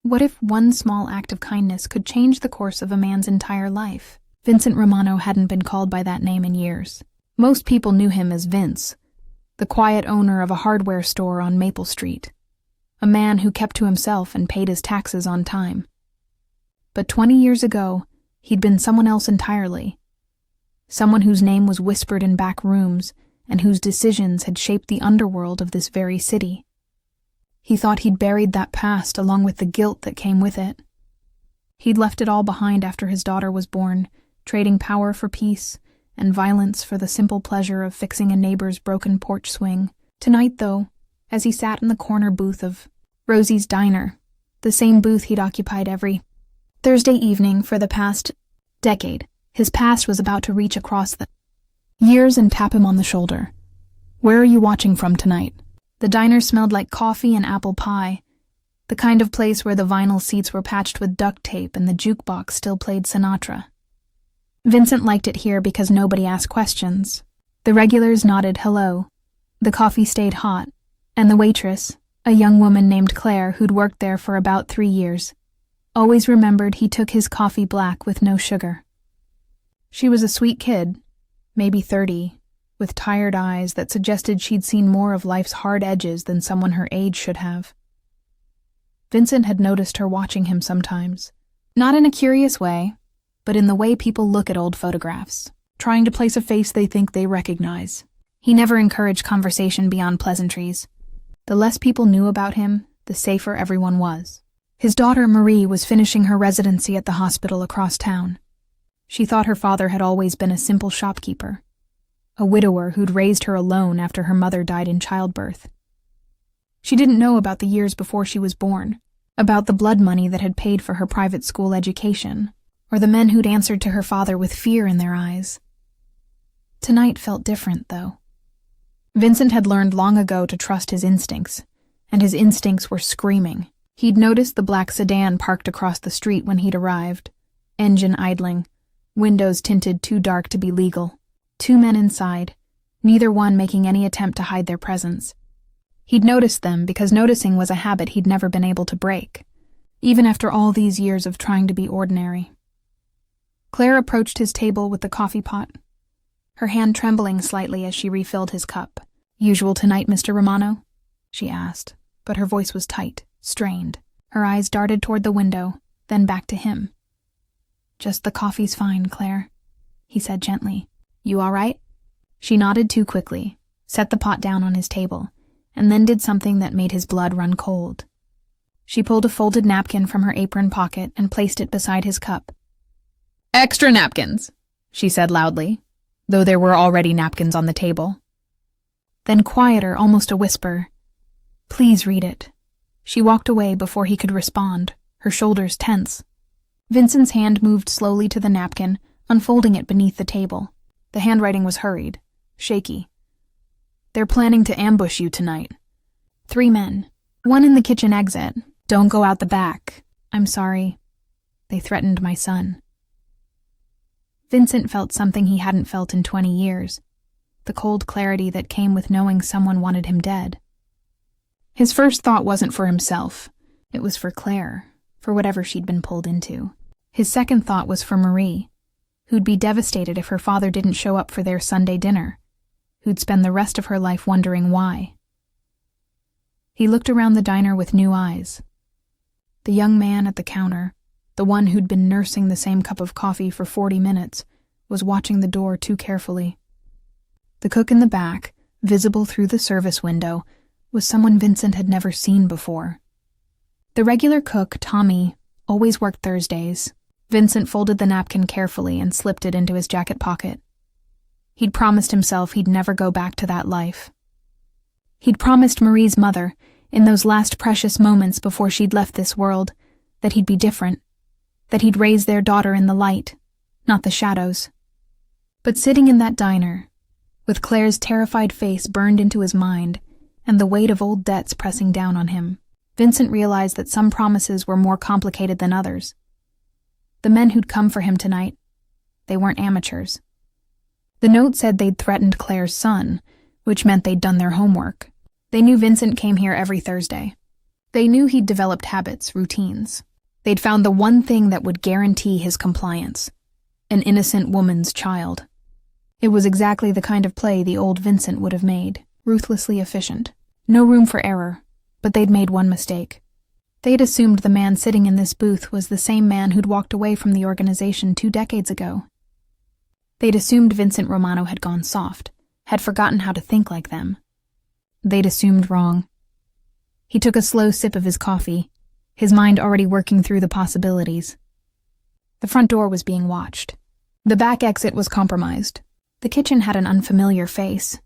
What if one small act of kindness could change the course of a man's entire life? Vincent Romano hadn't been called by that name in years. Most people knew him as Vince, the quiet owner of a hardware store on Maple Street, a man who kept to himself and paid his taxes on time. But 20 years ago, he'd been someone else entirely. Someone whose name was whispered in back rooms and whose decisions had shaped the underworld of this very city. He thought he'd buried that past along with the guilt that came with it. He'd left it all behind after his daughter was born, trading power for peace and violence for the simple pleasure of fixing a neighbor's broken porch swing. Tonight, though, as he sat in the corner booth of Rosie's Diner, the same booth he'd occupied every Thursday evening for the past decade, his past was about to reach across the years and tap him on the shoulder. "Where are you watching from tonight?" The diner smelled like coffee and apple pie, the kind of place where the vinyl seats were patched with duct tape and the jukebox still played Sinatra. Vincent liked it here because nobody asked questions. The regulars nodded hello. The coffee stayed hot, and the waitress, a young woman named Claire who'd worked there for about 3 years, always remembered he took his coffee black with no sugar. She was a sweet kid, maybe 30, with tired eyes that suggested she'd seen more of life's hard edges than someone her age should have. Vincent had noticed her watching him sometimes, not in a curious way, but in the way people look at old photographs, trying to place a face they think they recognize. He never encouraged conversation beyond pleasantries. The less people knew about him, the safer everyone was. His daughter Marie was finishing her residency at the hospital across town. She thought her father had always been a simple shopkeeper, a widower who'd raised her alone after her mother died in childbirth. She didn't know about the years before she was born, about the blood money that had paid for her private school education, or the men who'd answered to her father with fear in their eyes. Tonight felt different, though. Vincent had learned long ago to trust his instincts, and his instincts were screaming. He'd noticed the black sedan parked across the street when he'd arrived, engine idling, windows tinted too dark to be legal. 2 men inside, neither one making any attempt to hide their presence. He'd noticed them because noticing was a habit he'd never been able to break, even after all these years of trying to be ordinary. Claire approached his table with the coffee pot, her hand trembling slightly as she refilled his cup. "Usual tonight, Mr. Romano?" she asked, but her voice was tight, strained. Her eyes darted toward the window, then back to him. "Just the coffee's fine, Claire," he said gently. "You all right?" She nodded too quickly, set the pot down on his table, and then did something that made his blood run cold. She pulled a folded napkin from her apron pocket and placed it beside his cup. "Extra napkins," she said loudly, though there were already napkins on the table. Then quieter, almost a whisper, "Please read it." She walked away before he could respond, her shoulders tense. Vincent's hand moved slowly to the napkin, unfolding it beneath the table. The handwriting was hurried, shaky. "They're planning to ambush you tonight. 3 men. 1 in the kitchen exit. Don't go out the back. I'm sorry. They threatened my son." Vincent felt something he hadn't felt in 20 years, the cold clarity that came with knowing someone wanted him dead. His first thought wasn't for himself. It was for Claire, for whatever she'd been pulled into. His second thought was for Marie, who'd be devastated if her father didn't show up for their Sunday dinner, who'd spend the rest of her life wondering why. He looked around the diner with new eyes. The young man at the counter, the one who'd been nursing the same cup of coffee for 40 minutes, was watching the door too carefully. The cook in the back, visible through the service window, was someone Vincent had never seen before. The regular cook, Tommy, always worked Thursdays. Vincent folded the napkin carefully and slipped it into his jacket pocket. He'd promised himself he'd never go back to that life. He'd promised Marie's mother, in those last precious moments before she'd left this world, that he'd be different, that he'd raise their daughter in the light, not the shadows. But sitting in that diner, with Claire's terrified face burned into his mind and the weight of old debts pressing down on him, Vincent realized that some promises were more complicated than others. The men who'd come for him tonight, they weren't amateurs. The note said they'd threatened Claire's son, which meant they'd done their homework. They knew Vincent came here every Thursday. They knew he'd developed habits, routines. They'd found the one thing that would guarantee his compliance: an innocent woman's child. It was exactly the kind of play the old Vincent would have made, ruthlessly efficient. No room for error, but they'd made one mistake. They'd assumed the man sitting in this booth was the same man who'd walked away from the organization 2 decades ago. They'd assumed Vincent Romano had gone soft, had forgotten how to think like them. They'd assumed wrong. He took a slow sip of his coffee, his mind already working through the possibilities. The front door was being watched. The back exit was compromised. The kitchen had an unfamiliar face,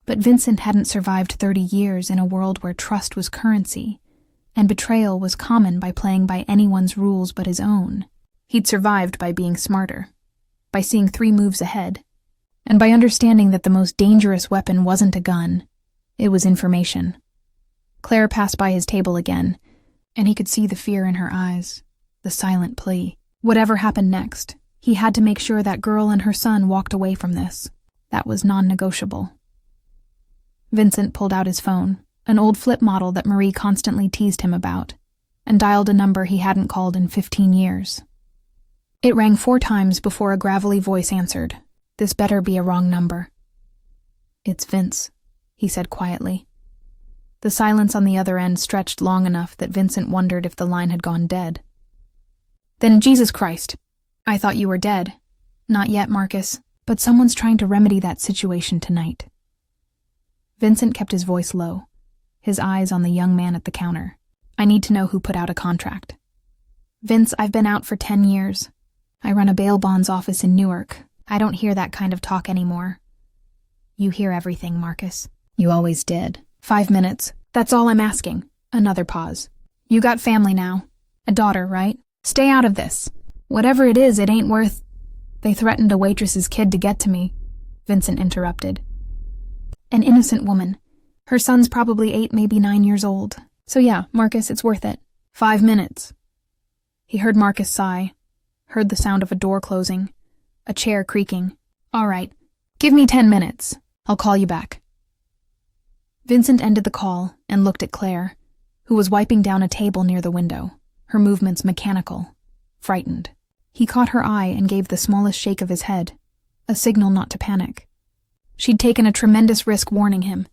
but Vincent hadn't survived 30 years in a world where trust was currency, and betrayal was common by playing by anyone's rules but his own. He'd survived by being smarter, by seeing 3 moves ahead, and by understanding that the most dangerous weapon wasn't a gun, it was information. Claire passed by his table again, and he could see the fear in her eyes, the silent plea. Whatever happened next, he had to make sure that girl and her son walked away from this. That was non-negotiable. Vincent pulled out his phone, an old flip model that Marie constantly teased him about, and dialed a number he hadn't called in 15 years. It rang 4 times before a gravelly voice answered. This better be a wrong number. "It's Vince," he said quietly. The silence on the other end stretched long enough that Vincent wondered if the line had gone dead. "Then Jesus Christ, I thought you were dead." "Not yet, Marcus, but someone's trying to remedy that situation tonight." Vincent kept his voice low, his eyes on the young man at the counter. "I need to know who put out a contract." "Vince, I've been out for 10 years. I run a bail bonds office in Newark. I don't hear that kind of talk anymore." "You hear everything, Marcus. You always did." 5 minutes. That's all I'm asking." Another pause. "You got family now. A daughter, right? Stay out of this. Whatever it is, it ain't worth—" "They threatened a waitress's kid to get to me," Vincent interrupted. "An innocent woman. Her son's probably 8, maybe 9 years old. So yeah, Marcus, it's worth it." 5 minutes. He heard Marcus sigh, heard the sound of a door closing, a chair creaking. "All right, give me 10 minutes. I'll call you back." Vincent ended the call and looked at Claire, who was wiping down a table near the window, her movements mechanical, frightened. He caught her eye and gave the smallest shake of his head, a signal not to panic. She'd taken a tremendous risk warning him.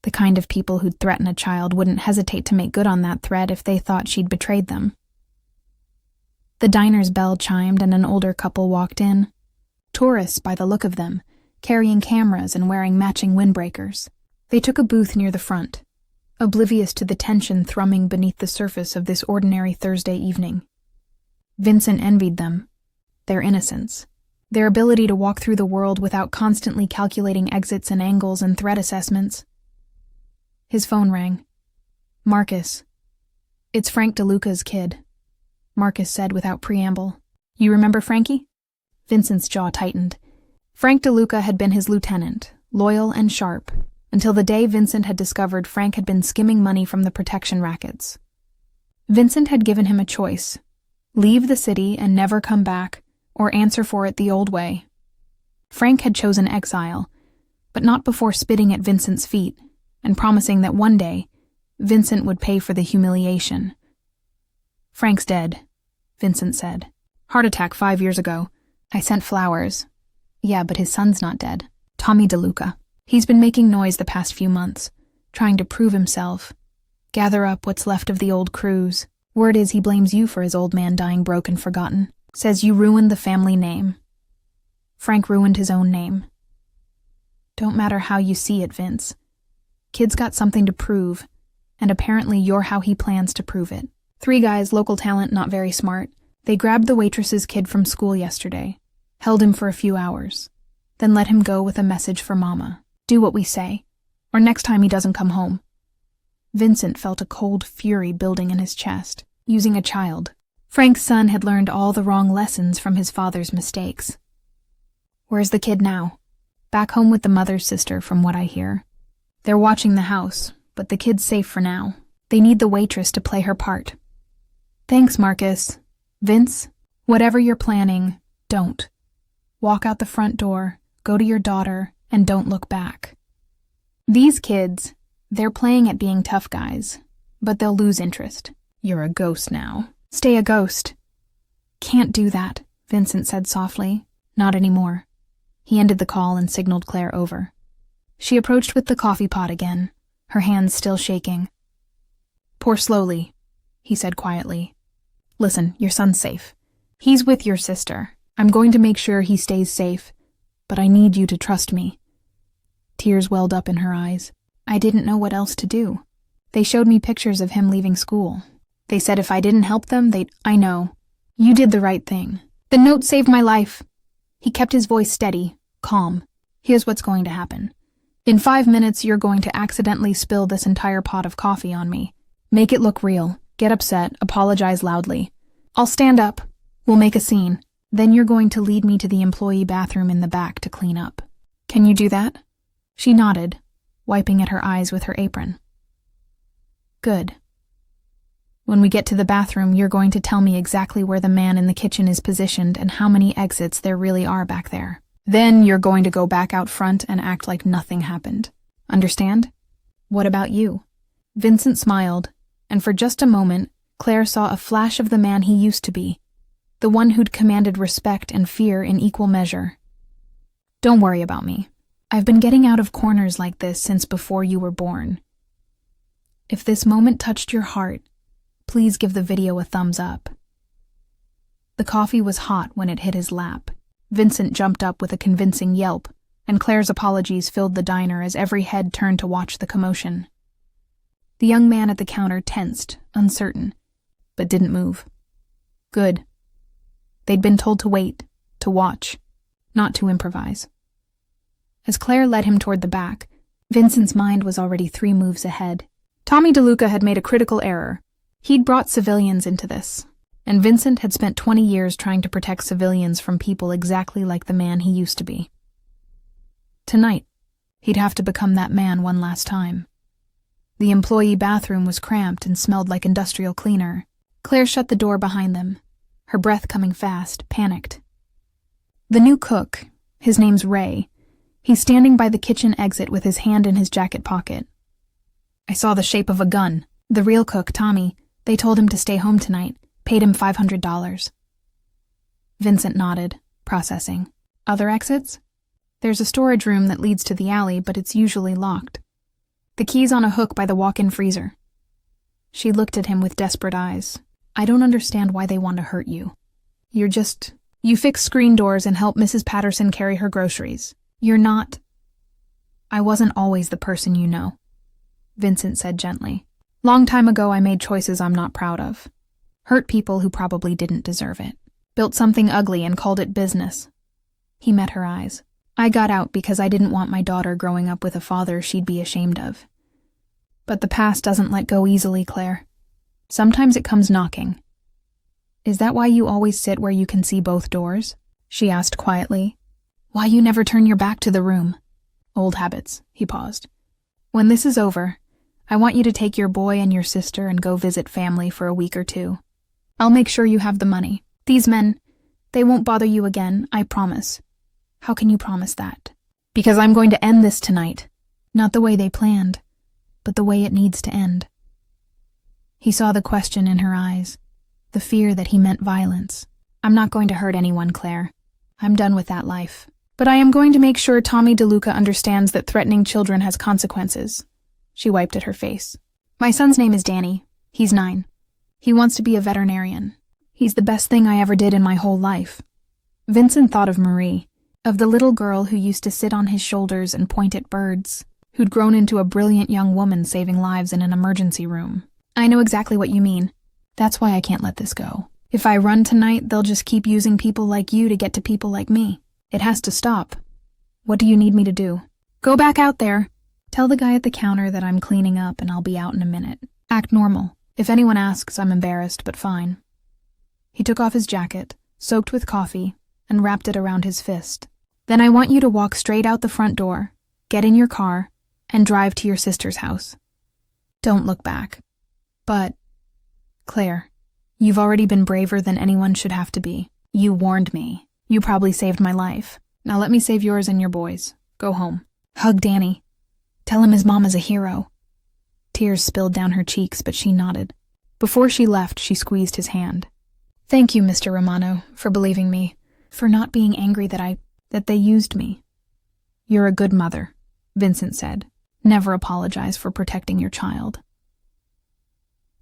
The kind of people who'd threaten a child wouldn't hesitate to make good on that threat if they thought she'd betrayed them. The diner's bell chimed and an older couple walked in. Tourists by the look of them, carrying cameras and wearing matching windbreakers. They took a booth near the front, oblivious to the tension thrumming beneath the surface of this ordinary Thursday evening. Vincent envied them, their innocence, their ability to walk through the world without constantly calculating exits and angles and threat assessments. His phone rang. "Marcus. It's Frank DeLuca's kid," Marcus said without preamble. "You remember Frankie?" Vincent's jaw tightened. Frank DeLuca had been his lieutenant, loyal and sharp, until the day Vincent had discovered Frank had been skimming money from the protection rackets. Vincent had given him a choice: leave the city and never come back, or answer for it the old way. Frank had chosen exile, but not before spitting at Vincent's feet and promising that one day Vincent would pay for the humiliation. "Frank's dead," Vincent said. "Heart attack 5 years ago. I sent flowers." "Yeah, but his son's not dead. Tommy DeLuca. He's been making noise the past few months, trying to prove himself, gather up what's left of the old crews. Word is he blames you for his old man dying broke and forgotten. Says you ruined the family name." Frank ruined his own name. "Don't matter how you see it, Vince. Kid's got something to prove, and apparently you're how he plans to prove it. 3 guys, local talent, not very smart. They grabbed the waitress's kid from school yesterday, held him for a few hours, then let him go with a message for Mama. Do what we say, or next time he doesn't come home." Vincent felt a cold fury building in his chest. Using a child. Frank's son had learned all the wrong lessons from his father's mistakes. "Where's the kid now?" "Back home with the mother's sister, from what I hear. They're watching the house, but the kid's safe for now. They need the waitress to play her part." "Thanks, Marcus. Vince, whatever you're planning, don't. Walk out the front door, go to your daughter, and don't look back. These kids, they're playing at being tough guys, but they'll lose interest. You're a ghost now. Stay a ghost. Can't do that, Vincent said softly. Not anymore. He ended the call and signaled Claire over. She approached with the coffee pot again, her hands still shaking. Pour slowly, he said quietly. Listen, your son's safe. He's with your sister. I'm going to make sure he stays safe, but I need you to trust me. Tears welled up in her eyes. I didn't know what else to do. They showed me pictures of him leaving school. They said if I didn't help them, I know. You did the right thing. The note saved my life. He kept his voice steady, calm. Here's what's going to happen. In 5 minutes, you're going to accidentally spill this entire pot of coffee on me. Make it look real. Get upset. Apologize loudly. I'll stand up. We'll make a scene. Then you're going to lead me to the employee bathroom in the back to clean up. Can you do that? She nodded, wiping at her eyes with her apron. Good. When we get to the bathroom, you're going to tell me exactly where the man in the kitchen is positioned and how many exits there really are back there. Then you're going to go back out front and act like nothing happened. Understand? What about you? Vincent smiled, and for just a moment, Claire saw a flash of the man he used to be, the one who'd commanded respect and fear in equal measure. Don't worry about me. I've been getting out of corners like this since before you were born. If this moment touched your heart, please give the video a thumbs up. The coffee was hot when it hit his lap. Vincent jumped up with a convincing yelp, and Claire's apologies filled the diner as every head turned to watch the commotion. The young man at the counter tensed, uncertain, but didn't move. Good. They'd been told to wait, to watch, not to improvise. As Claire led him toward the back, Vincent's mind was already 3 moves ahead. Tommy DeLuca had made a critical error. He'd brought civilians into this, and Vincent had spent 20 years trying to protect civilians from people exactly like the man he used to be. Tonight, he'd have to become that man one last time. The employee bathroom was cramped and smelled like industrial cleaner. Claire shut the door behind them, her breath coming fast, panicked. The new cook, his name's Ray, he's standing by the kitchen exit with his hand in his jacket pocket. I saw the shape of a gun. The real cook, Tommy, they told him to stay home tonight, paid him $500. Vincent nodded, processing. Other exits? There's a storage room that leads to the alley, but it's usually locked. The key's on a hook by the walk-in freezer. She looked at him with desperate eyes. I don't understand why they want to hurt you. You fix screen doors and help Mrs. Patterson carry her groceries. You're not... I wasn't always the person you know, Vincent said gently. Long time ago I made choices I'm not proud of. Hurt people who probably didn't deserve it. Built something ugly and called it business. He met her eyes. I got out because I didn't want my daughter growing up with a father she'd be ashamed of. But the past doesn't let go easily, Claire. Sometimes it comes knocking. Is that why you always sit where you can see both doors? She asked quietly. Why you never turn your back to the room? Old habits, he paused. When this is over, I want you to take your boy and your sister and go visit family for a week or 2. I'll make sure you have the money. These men, they won't bother you again, I promise. How can you promise that? Because I'm going to end this tonight. Not the way they planned, but the way it needs to end. He saw the question in her eyes, the fear that he meant violence. I'm not going to hurt anyone, Claire. I'm done with that life. But I am going to make sure Tommy DeLuca understands that threatening children has consequences. She wiped at her face. My son's name is Danny. He's 9. He wants to be a veterinarian. He's the best thing I ever did in my whole life. Vincent thought of Marie, of the little girl who used to sit on his shoulders and point at birds, who'd grown into a brilliant young woman saving lives in an emergency room. I know exactly what you mean. That's why I can't let this go. If I run tonight, they'll just keep using people like you to get to people like me. It has to stop. What do you need me to do? Go back out there. Tell the guy at the counter that I'm cleaning up and I'll be out in a minute. Act normal. If anyone asks, I'm embarrassed, but fine. He took off his jacket, soaked with coffee, and wrapped it around his fist. Then I want you to walk straight out the front door, get in your car, and drive to your sister's house. Don't look back. But, Claire, you've already been braver than anyone should have to be. You warned me. You probably saved my life. Now let me save yours and your boys. Go home. Hug Danny. Tell him his mom is a hero. Tears spilled down her cheeks, but she nodded. Before she left, she squeezed his hand. "Thank you, Mr. Romano, for believing me, for not being angry that they used me." "You're a good mother," Vincent said. "Never apologize for protecting your child."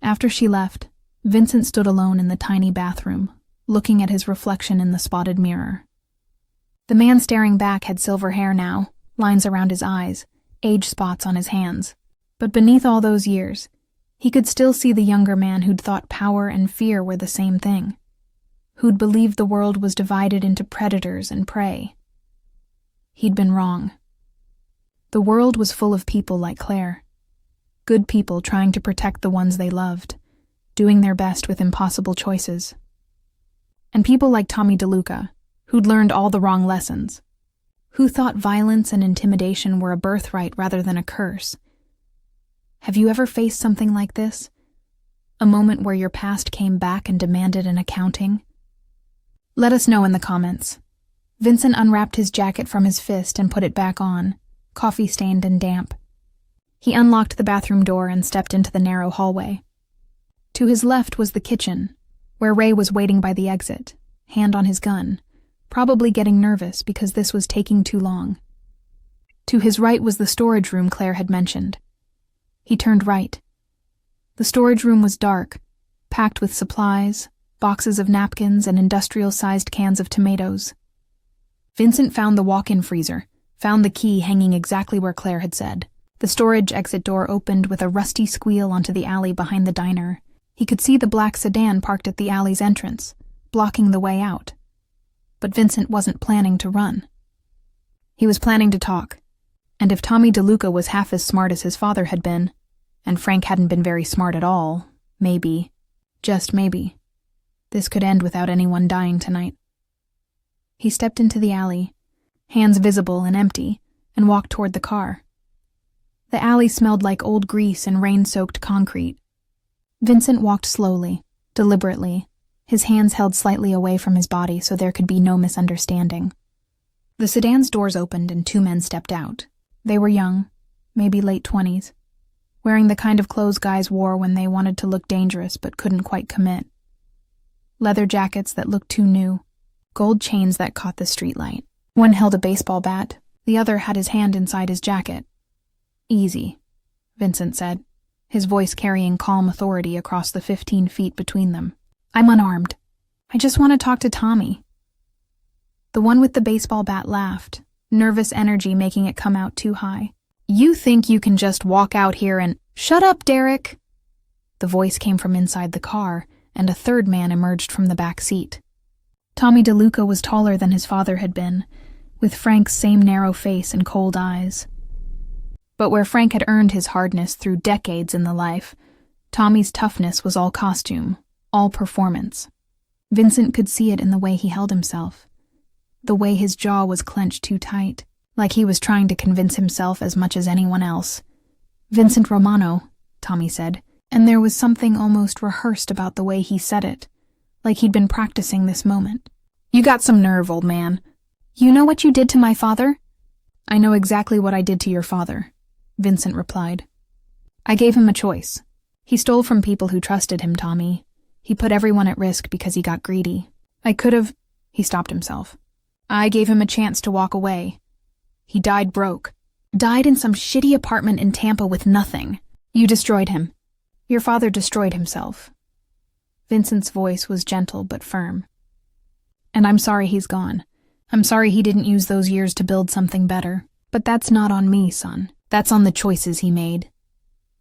After she left, Vincent stood alone in the tiny bathroom, looking at his reflection in the spotted mirror. The man staring back had silver hair now, lines around his eyes, age spots on his hands. But beneath all those years, he could still see the younger man who'd thought power and fear were the same thing, who'd believed the world was divided into predators and prey. He'd been wrong. The world was full of people like Claire. Good people trying to protect the ones they loved, doing their best with impossible choices. And people like Tommy DeLuca, who'd learned all the wrong lessons, who thought violence and intimidation were a birthright rather than a curse. Have you ever faced something like this? A moment where your past came back and demanded an accounting? Let us know in the comments. Vincent unwrapped his jacket from his fist and put it back on, coffee-stained and damp. He unlocked the bathroom door and stepped into the narrow hallway. To his left was the kitchen, where Ray was waiting by the exit, hand on his gun, probably getting nervous because this was taking too long. To his right was the storage room Claire had mentioned. He turned right. The storage room was dark, packed with supplies, boxes of napkins, and industrial-sized cans of tomatoes. Vincent found the walk-in freezer, found the key hanging exactly where Claire had said. The storage exit door opened with a rusty squeal onto the alley behind the diner. He could see the black sedan parked at the alley's entrance, blocking the way out. But Vincent wasn't planning to run. He was planning to talk. And if Tommy DeLuca was half as smart as his father had been, and Frank hadn't been very smart at all, maybe, just maybe, this could end without anyone dying tonight. He stepped into the alley, hands visible and empty, and walked toward the car. The alley smelled like old grease and rain-soaked concrete. Vincent walked slowly, deliberately, his hands held slightly away from his body so there could be no misunderstanding. The sedan's doors opened and two men stepped out. They were young, maybe late 20s, wearing the kind of clothes guys wore when they wanted to look dangerous but couldn't quite commit. Leather jackets that looked too new, gold chains that caught the streetlight. One held a baseball bat, the other had his hand inside his jacket. "Easy," Vincent said, his voice carrying calm authority across the 15 feet between them. "I'm unarmed. I just want to talk to Tommy." The one with the baseball bat laughed, nervous energy making it come out too high. "You think you can just walk out here and—" "Shut up, Derek!" The voice came from inside the car, and a third man emerged from the back seat. Tommy DeLuca was taller than his father had been, with Frank's same narrow face and cold eyes. But where Frank had earned his hardness through decades in the life, Tommy's toughness was all costume, all performance. Vincent could see it in the way he held himself, the way his jaw was clenched too tight, like he was trying to convince himself as much as anyone else. "Vincent Romano," Tommy said, and there was something almost rehearsed about the way he said it, like he'd been practicing this moment. "You got some nerve, old man. You know what you did to my father?" "I know exactly what I did to your father," Vincent replied. "I gave him a choice. He stole from people who trusted him, Tommy. He put everyone at risk because he got greedy. I could have—" He stopped himself. "I gave him a chance to walk away. He died broke. Died in some shitty apartment in Tampa with nothing. You destroyed him. Your father destroyed himself." Vincent's voice was gentle but firm. "And I'm sorry he's gone. I'm sorry he didn't use those years to build something better. But that's not on me, son. That's on the choices he made."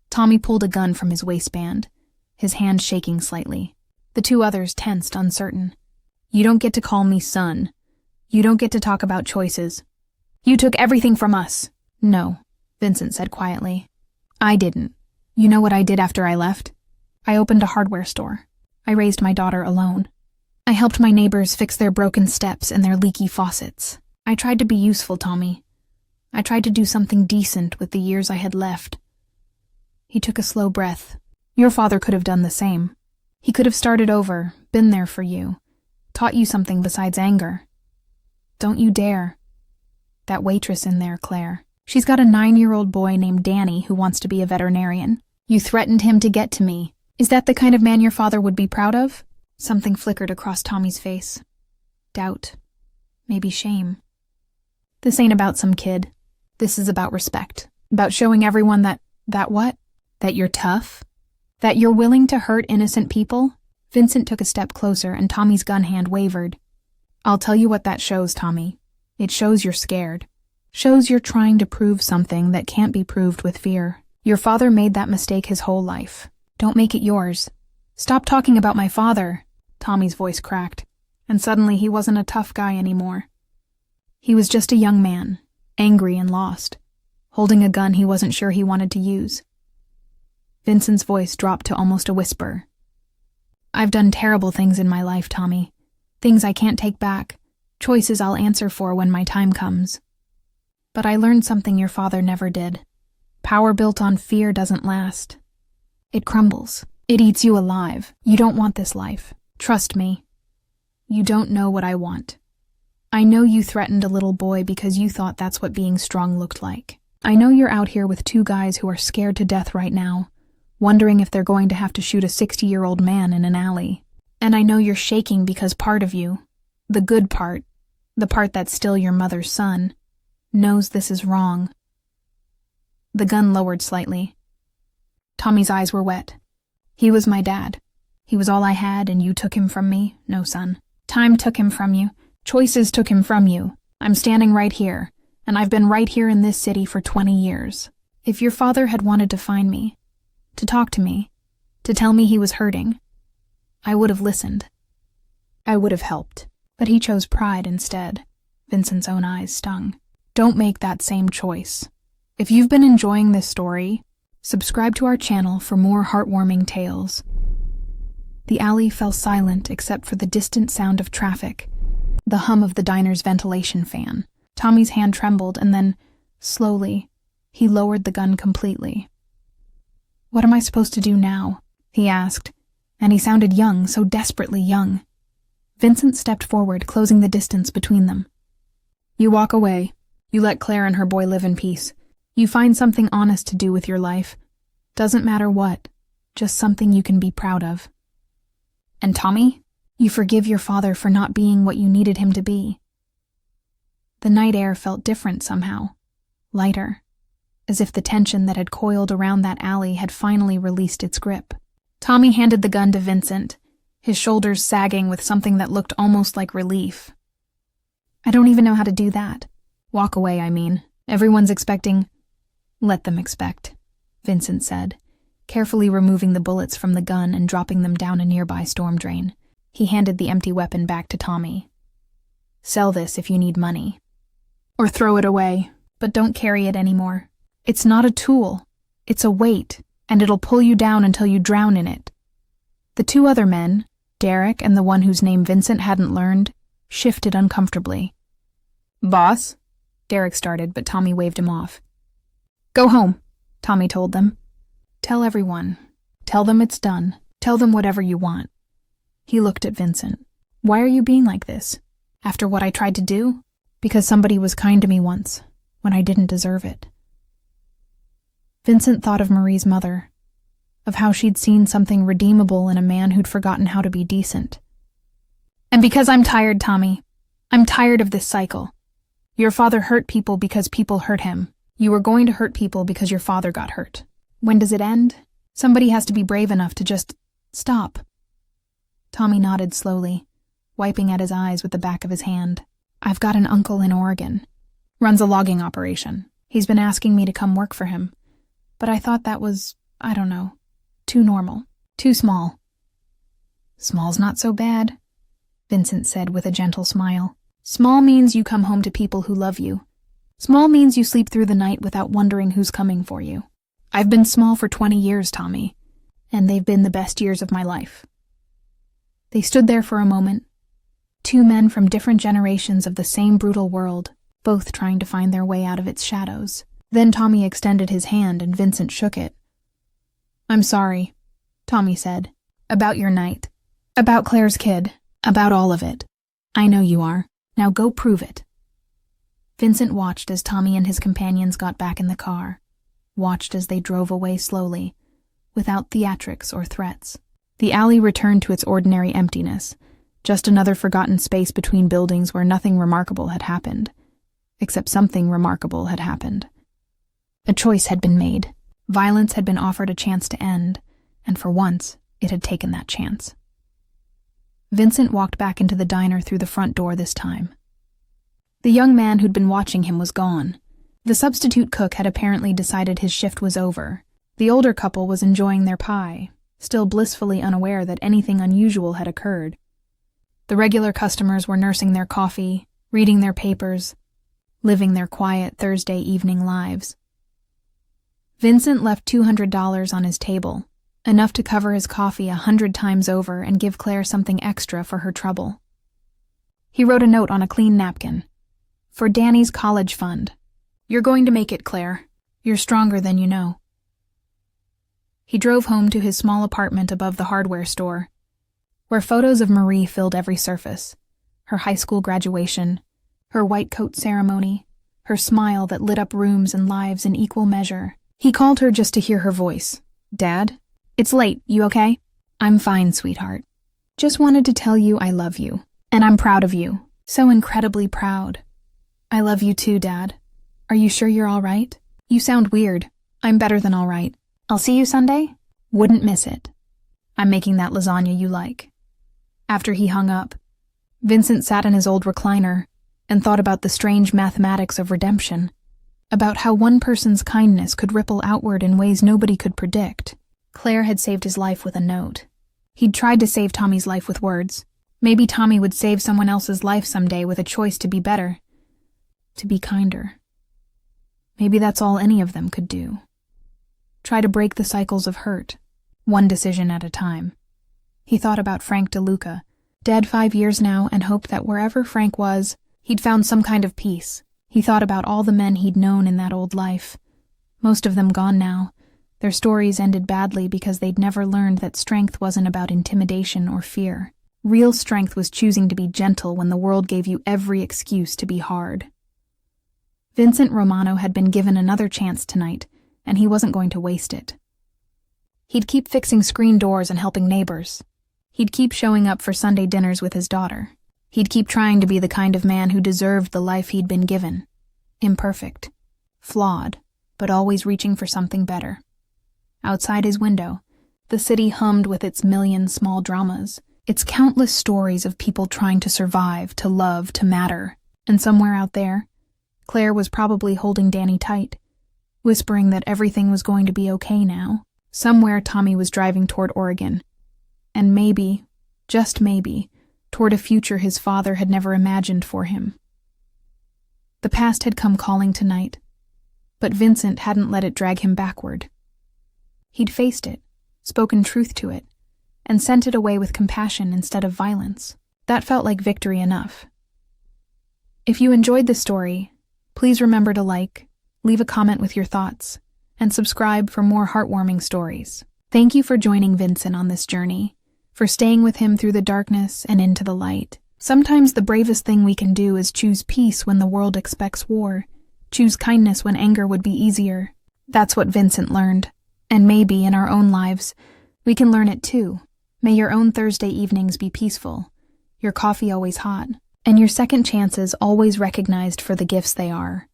Tommy pulled a gun from his waistband, his hand shaking slightly. The two others tensed, uncertain. "You don't get to call me son. You don't get to talk about choices. You took everything from us." "No," Vincent said quietly. "I didn't. You know what I did after I left? I opened a hardware store. I raised my daughter alone. I helped my neighbors fix their broken steps and their leaky faucets. I tried to be useful, Tommy. I tried to do something decent with the years I had left." He took a slow breath. "Your father could have done the same. He could have started over, been there for you, taught you something besides anger. Don't you dare. That waitress in there, Claire. She's got a 9-year-old boy named Danny who wants to be a veterinarian. You threatened him to get to me. Is that the kind of man your father would be proud of? Something flickered across Tommy's face. Doubt. Maybe shame. This ain't about some kid. This is about respect. About showing everyone that what? That you're tough? That you're willing to hurt innocent people? Vincent took a step closer and Tommy's gun hand wavered. I'll tell you what that shows, Tommy. It shows you're scared. Shows you're trying to prove something that can't be proved with fear. Your father made that mistake his whole life. Don't make it yours. Stop talking about my father. Tommy's voice cracked, and suddenly he wasn't a tough guy anymore. He was just a young man, angry and lost, holding a gun he wasn't sure he wanted to use. Vincent's voice dropped to almost a whisper. I've done terrible things in my life, Tommy. Things I can't take back. Choices I'll answer for when my time comes. But I learned something your father never did. Power built on fear doesn't last. It crumbles. It eats you alive. You don't want this life. Trust me. You don't know what I want. I know you threatened a little boy because you thought that's what being strong looked like. I know you're out here with two guys who are scared to death right now, wondering if they're going to have to shoot a 60-year-old man in an alley. And I know you're shaking because part of you, the good part, the part that's still your mother's son, knows this is wrong. The gun lowered slightly. Tommy's eyes were wet. He was my dad. He was all I had, and you took him from me? No, son. Time took him from you. Choices took him from you. I'm standing right here, and I've been right here in this city for 20 years. If your father had wanted to find me, to talk to me, to tell me he was hurting, I would have listened. I would have helped. But he chose pride instead. Vincent's own eyes stung. Don't make that same choice. If you've been enjoying this story, subscribe to our channel for more heartwarming tales. The alley fell silent except for the distant sound of traffic, the hum of the diner's ventilation fan. Tommy's hand trembled, and then, slowly, he lowered the gun completely. What am I supposed to do now? He asked, and he sounded young, so desperately young. Vincent stepped forward, closing the distance between them. You walk away. You let Claire and her boy live in peace. You find something honest to do with your life. Doesn't matter what, just something you can be proud of. And Tommy, you forgive your father for not being what you needed him to be. The night air felt different somehow, lighter, as if the tension that had coiled around that alley had finally released its grip. Tommy handed the gun to Vincent, his shoulders sagging with something that looked almost like relief. I don't even know how to do that. Walk away, I mean. Everyone's expecting. Let them expect, Vincent said, carefully removing the bullets from the gun and dropping them down a nearby storm drain. He handed the empty weapon back to Tommy. Sell this if you need money. Or throw it away, but don't carry it anymore. It's not a tool. It's a weight, and it'll pull you down until you drown in it. The two other men, Derek and the one whose name Vincent hadn't learned, shifted uncomfortably. Boss? Derek started, but Tommy waved him off. Go home, Tommy told them. Tell everyone. Tell them it's done. Tell them whatever you want. He looked at Vincent. Why are you being like this? After what I tried to do? Because somebody was kind to me once, when I didn't deserve it. Vincent thought of Marie's mother, of how she'd seen something redeemable in a man who'd forgotten how to be decent. And because I'm tired, Tommy. I'm tired of this cycle. Your father hurt people because people hurt him. You were going to hurt people because your father got hurt. When does it end? Somebody has to be brave enough to just stop. Tommy nodded slowly, wiping at his eyes with the back of his hand. I've got an uncle in Oregon. Runs a logging operation. He's been asking me to come work for him. But I thought that was, I don't know, too normal, too small. Small's not so bad, Vincent said with a gentle smile. Small means you come home to people who love you. Small means you sleep through the night without wondering who's coming for you. I've been small for 20 years, Tommy, and they've been the best years of my life. They stood there for a moment, two men from different generations of the same brutal world, both trying to find their way out of its shadows. Then Tommy extended his hand and Vincent shook it. I'm sorry, Tommy said. About your night. About Claire's kid. About all of it. I know you are. Now go prove it. Vincent watched as Tommy and his companions got back in the car, watched as they drove away slowly, without theatrics or threats. The alley returned to its ordinary emptiness, just another forgotten space between buildings where nothing remarkable had happened. Except something remarkable had happened. A choice had been made. Violence had been offered a chance to end, and for once, it had taken that chance. Vincent walked back into the diner through the front door this time. The young man who'd been watching him was gone. The substitute cook had apparently decided his shift was over. The older couple was enjoying their pie, still blissfully unaware that anything unusual had occurred. The regular customers were nursing their coffee, reading their papers, living their quiet Thursday evening lives. Vincent left $200 on his table, enough to cover his coffee 100 times over and give Claire something extra for her trouble. He wrote a note on a clean napkin. For Danny's college fund. You're going to make it, Claire. You're stronger than you know. He drove home to his small apartment above the hardware store, where photos of Marie filled every surface. Her high school graduation, her white coat ceremony, her smile that lit up rooms and lives in equal measure. He called her just to hear her voice. Dad? It's late, you okay? I'm fine, sweetheart. Just wanted to tell you I love you, and I'm proud of you. So incredibly proud. I love you too, Dad. Are you sure you're all right? You sound weird. I'm better than all right. I'll see you Sunday? Wouldn't miss it. I'm making that lasagna you like. After he hung up, Vincent sat in his old recliner and thought about the strange mathematics of redemption, about how one person's kindness could ripple outward in ways nobody could predict. Claire had saved his life with a note. He'd tried to save Tommy's life with words. Maybe Tommy would save someone else's life someday with a choice to be better. To be kinder. Maybe that's all any of them could do. Try to break the cycles of hurt, one decision at a time. He thought about Frank DeLuca, dead 5 years now, and hoped that wherever Frank was, he'd found some kind of peace. He thought about all the men he'd known in that old life. Most of them gone now. Their stories ended badly because they'd never learned that strength wasn't about intimidation or fear. Real strength was choosing to be gentle when the world gave you every excuse to be hard. Vincent Romano had been given another chance tonight, and he wasn't going to waste it. He'd keep fixing screen doors and helping neighbors. He'd keep showing up for Sunday dinners with his daughter. He'd keep trying to be the kind of man who deserved the life he'd been given. Imperfect. Flawed, but always reaching for something better. Outside his window, the city hummed with its million small dramas, its countless stories of people trying to survive, to love, to matter. And somewhere out there, Claire was probably holding Danny tight, whispering that everything was going to be okay now. Somewhere Tommy was driving toward Oregon, and maybe, just maybe, toward a future his father had never imagined for him. The past had come calling tonight, but Vincent hadn't let it drag him backward. He'd faced it, spoken truth to it, and sent it away with compassion instead of violence. That felt like victory enough. If you enjoyed the story, please remember to like, leave a comment with your thoughts, and subscribe for more heartwarming stories. Thank you for joining Vincent on this journey, for staying with him through the darkness and into the light. Sometimes the bravest thing we can do is choose peace when the world expects war, choose kindness when anger would be easier. That's what Vincent learned, and maybe in our own lives, we can learn it too. May your own Thursday evenings be peaceful, your coffee always hot, and your second chances always recognized for the gifts they are.